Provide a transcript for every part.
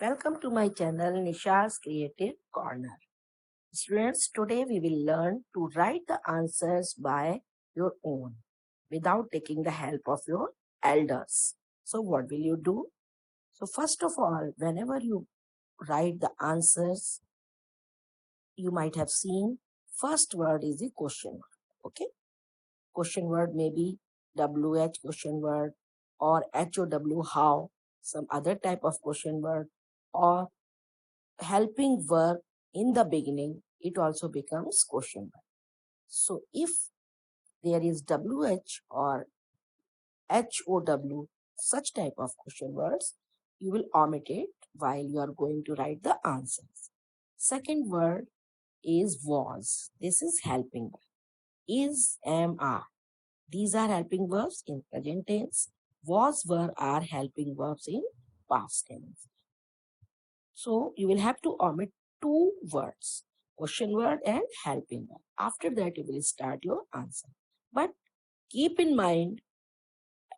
Welcome to my channel Nisha's Creative Corner. Students, today we will learn to write the answers by your own without taking the help of your elders. So what will you do? So first of all, whenever you write the answers, you might have seen first word is the question word. Okay? Question word may be WH question word or HOW how, some other type of question word, or helping verb in the beginning, it also becomes question word. So if there is WH or HOW, such type of question words, you will omit it while you are going to write the answers. Second word is was. This is helping verb. Is, am, are. These are helping verbs in present tense. Was, were are helping verbs in past tense. So you will have to omit two words, question word and helping word. After that, you will start your answer. But keep in mind,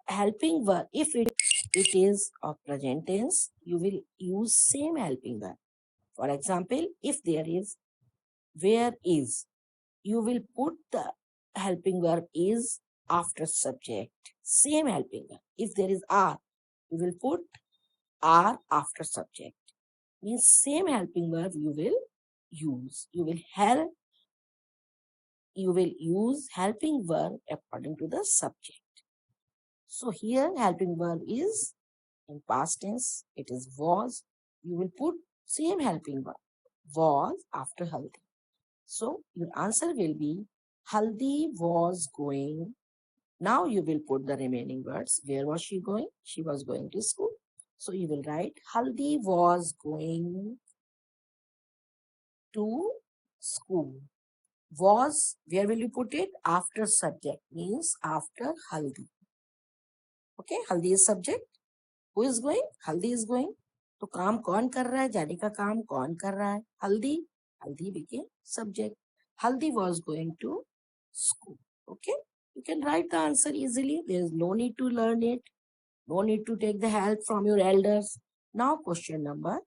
helping verb, if it is of present tense, you will use same helping verb. For example, if there is where is, you will put the helping verb is after subject. Same helping verb. If there is are, you will put are after subject. Means same helping verb you will use. You will use helping verb according to the subject. So here helping verb is in past tense, it is was. You will put same helping verb was after haldi. So your answer will be Haldi was going. Now you will put the remaining words. Where was she going? She was going to school. So you will write Haldi was going to school. Was, where will you put it? After subject, means after Haldi. Okay, Haldi is subject. Who is going? Haldi is going. तो काम कौन कर रहा है? जाने का काम कौन कर रहा है? हल्दी. हल्दी became subject. Haldi was going to school. Okay, you can write the answer easily. There is no need to learn it. No need to take the help from your elders. Now question number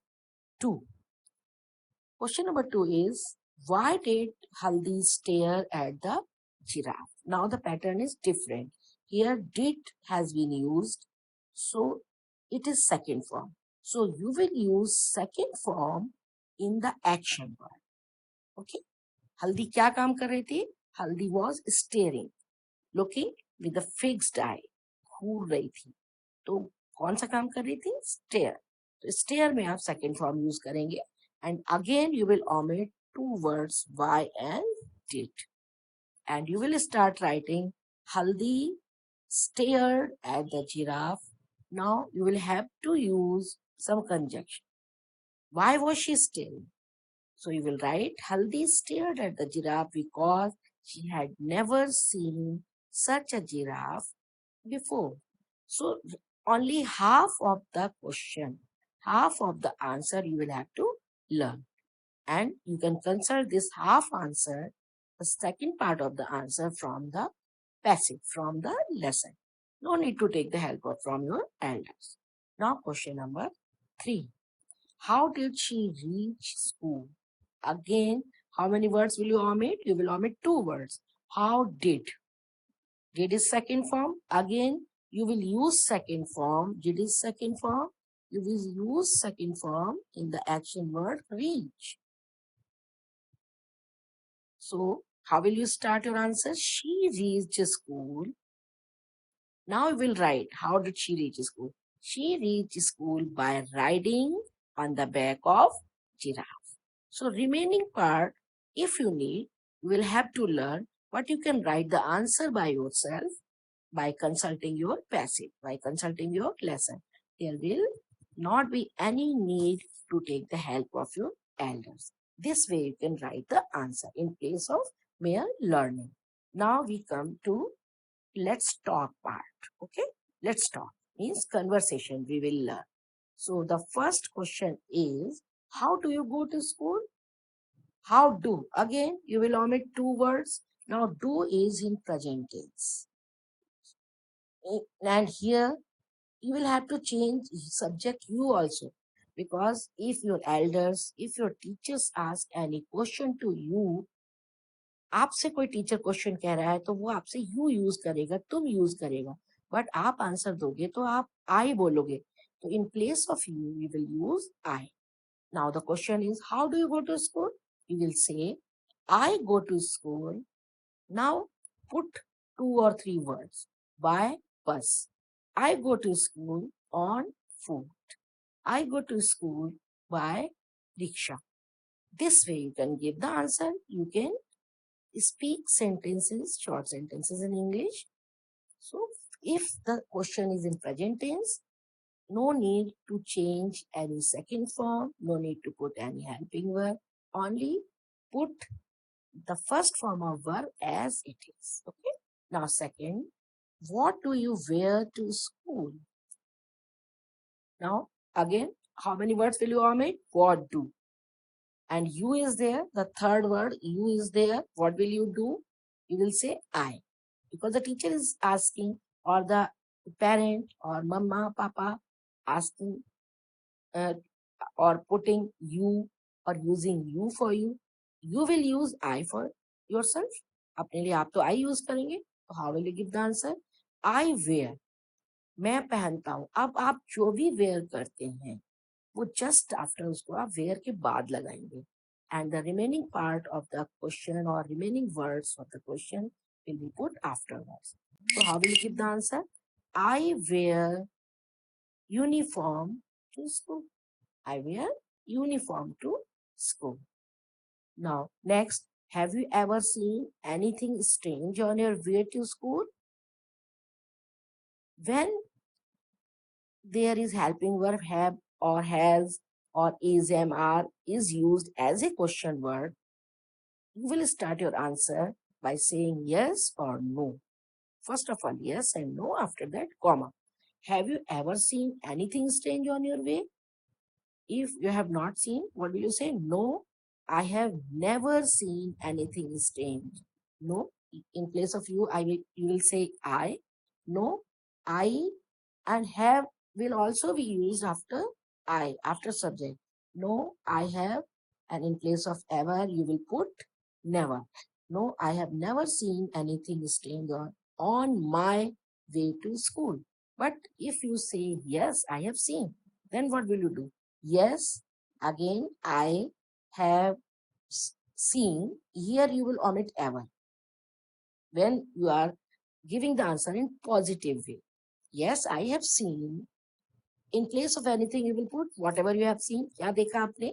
2. Question number 2 is, why did Haldi stare at the giraffe? Now the pattern is different. Here did has been used, so it is second form. So you will use second form in the action word. Okay. Haldi क्या काम कर रही थी? Haldi was staring, looking with a fixed eye. घूर रही थी. तो कौन सा काम कर रही थी? Stare. तो stare में आप second form use करेंगे. And again you will omit two words why and did. And you will start writing Haldi stared at the giraffe. Now you will have to use some conjunction. Why was she staring? So you will write Haldi stared at the giraffe because she had never seen such a giraffe before. So only half of the question, half of the answer you will have to learn. And you can consider this half answer, the second part of the answer from the passive, from the lesson. No need to take the help of from your elders. Now question number 3. How did she reach school? Again, how many words will you omit? You will omit two words. How did. Did is second form. Again, you will use second form. Did is second form. You will use second form in the action word reach. So, how will you start your answer? She reached school. Now you will write, how did she reach school? She reached school by riding on the back of giraffe. So, remaining part, if you need, you will have to learn, but you can write the answer by yourself by consulting your passive, by consulting your lesson. There will not be any need to take the help of your elders. This way you can write the answer in place of mere learning. Now we come to let's talk part. Okay, let's talk means conversation we will learn. So the first question is, how do you go to school? How do? Again, you will omit two words. Now do is in present tense. And here you will have to change subject you also, Because if your elders, if your teachers ask any question to you, आपसे कोई teacher question कह रहा है तो वो आपसे you use करेगा, तुम यूज करेगा, बट आप आंसर दोगे तो आप आई बोलोगे. तो in place of you we will use I. Now the question is how do you go to school. You will say I go to school. Now put 2 or 3 words. By bus. I go to school on foot. I go to school by rickshaw. This way you can give the answer. You can speak sentences, short sentences in English. So if the question is in present tense, no need to change any second form, no need to put any helping verb, only put the first form of verb as it is. Okay. Now second, what do you wear to school? Now again, how many words will you omit? What do? And you is there, the third word, you is there. What will you do? You will say I. Because the teacher is asking, or the parent, or mama, papa asking, uh, or putting you, or using you for you. You will use I for yourself. अपने लिए आप तो I use करेंगे. तो how will you give the answer? I wear. मैं पहनता हूँ. अब आप जो भी wear करते हैं वो just after उसको आप wear के बाद लगाएंगे. And the remaining part of the question or remaining words of the question will be put afterwards. So how will you give the answer? I wear uniform to school. I wear uniform to school. Now, next, have you ever seen anything strange on your way to school? When there is helping verb have or has or is, am, are is used as a question word, you will start your answer by saying yes or no. First of all, yes and no. After that, comma. Have you ever seen anything strange on your way? If you have not seen, what will you say? No, I have never seen anything strange. No, in place of you, you will say I. No, I and have will also be used after I, after subject. No, I have, and in place of ever, you will put never. No, I have never seen anything strange on my way to school. But if you say yes, I have seen, then what will you do? Yes, again, I have seen. Here you will omit ever when you are giving the answer in positive way. Yes, I have seen. In place of anything, you will put whatever you have seen. क्या देखा आपने?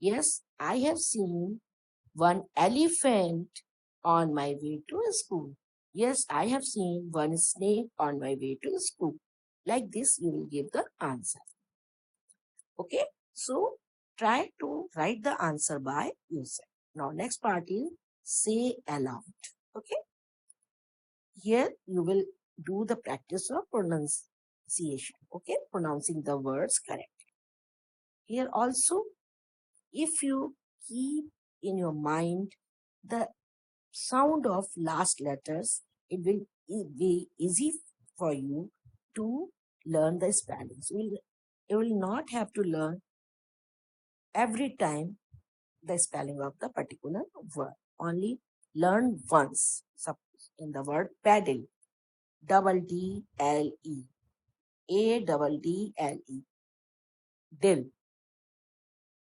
Yes, I have seen one elephant on my way to school. Yes, I have seen one snake on my way to school. Like this, you will give the answer. Okay, so try to write the answer by yourself. Now, next part is say aloud. Okay, here you will do the practice of pronunciation. Okay, pronouncing the words correctly. Here also, if you keep in your mind the sound of last letters, it will be easy for you to learn the spellings. You will not have to learn every time the spelling of the particular word. Only learn once. Suppose in the word paddle, double D L E, A double D L E, dill.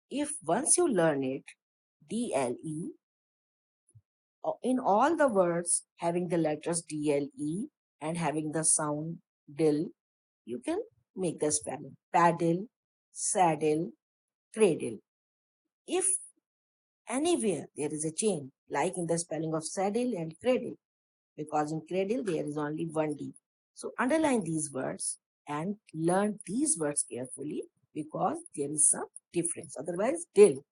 If once you learn it, D L E, in all the words having the letters D L E and having the sound dill, you can make the spelling. Paddle, saddle, cradle. If anywhere there is a change, like in the spelling of saddle and cradle, because in cradle there is only one D. So underline these words and learn these words carefully because there is some difference. Otherwise, dill,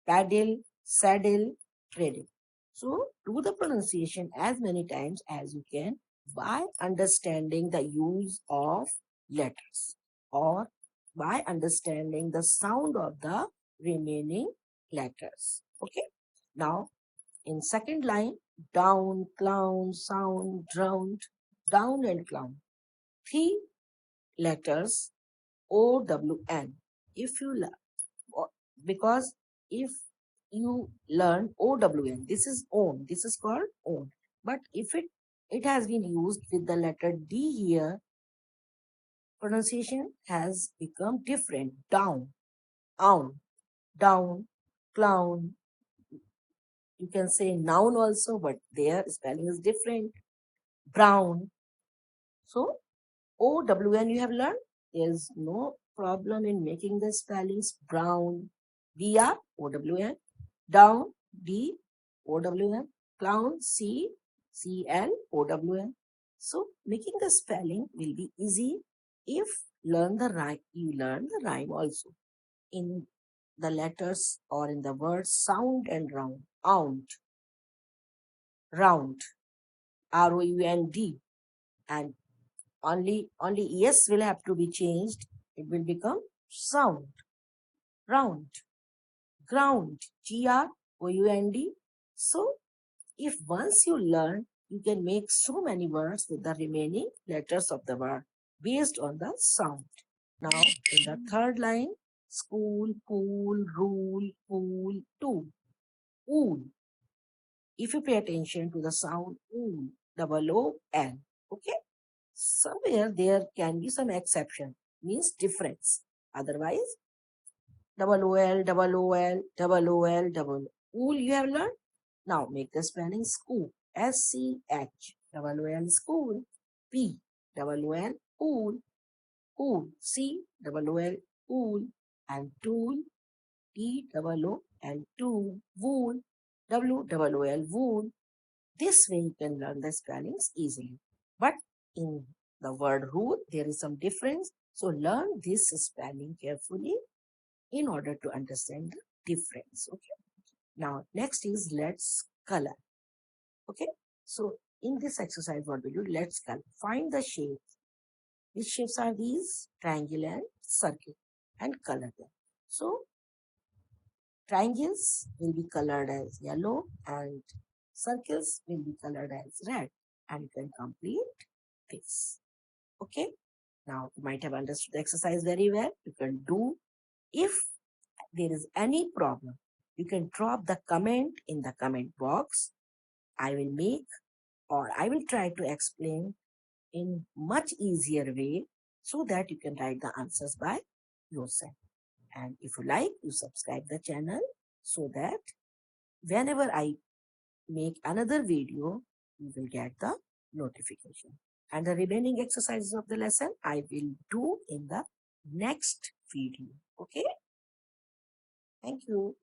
paddle, saddle, cradle. So do the pronunciation as many times as you can by understanding the use of letters or by understanding the sound of the remaining letters. Okay. Now, in second line, down, clown, sound, drowned, down and clown. 3 letters OWN. If you because if you learn OWN, this is own, this is called own. But if it has been used with the letter D here, pronunciation has become different. Down, own, down, clown. You can say noun also, but their spelling is different. Brown. So OWN you have learned. There's no problem in making the spellings brown. BR, OWN. Down, D, OWN. Clown, CL, OWN. So making the spelling will be easy if learn the rhyme. You learn the rhyme also in the letters or in the words sound and round. Round, round, ROUND, and only yes will have to be changed. It will become sound, round, ground, GROUND. So if once you learn, you can make so many words with the remaining letters of the word based on the sound. Now in the third line, school, pool, rule, pool, tool, ool. If you pay attention to the sound ool, OOL, okay? Somewhere there can be some exception, means difference. Otherwise, OOL, OOL, OOL, double. Ool you have learned. Now make the spelling school. SCH, OOL, school. P, OOL, pool. Pool, COOL, pool. And tool, TOOL, tool. Wool, WOOL, wool. This way you can learn the spellings easily. But in the word rule, there is some difference. So learn this spelling carefully in order to understand the difference. Okay. Now next is let's color. Okay. So in this exercise, what we do? Let's color. Find the shapes. Which shapes are these? Triangle and circle, and color them. So triangles will be colored as yellow and circles will be colored as red, and you can complete this. Okay. Now you might have understood the exercise very well. You can do. If there is any problem, you can drop the comment in the comment box. I will make, or I will try to explain in much easier way so that you can write the answers by yourself. And if you like, you subscribe the channel so that whenever I make another video, you will get the notification. And the remaining exercises of the lesson I will do in the next video. Okay. Thank you.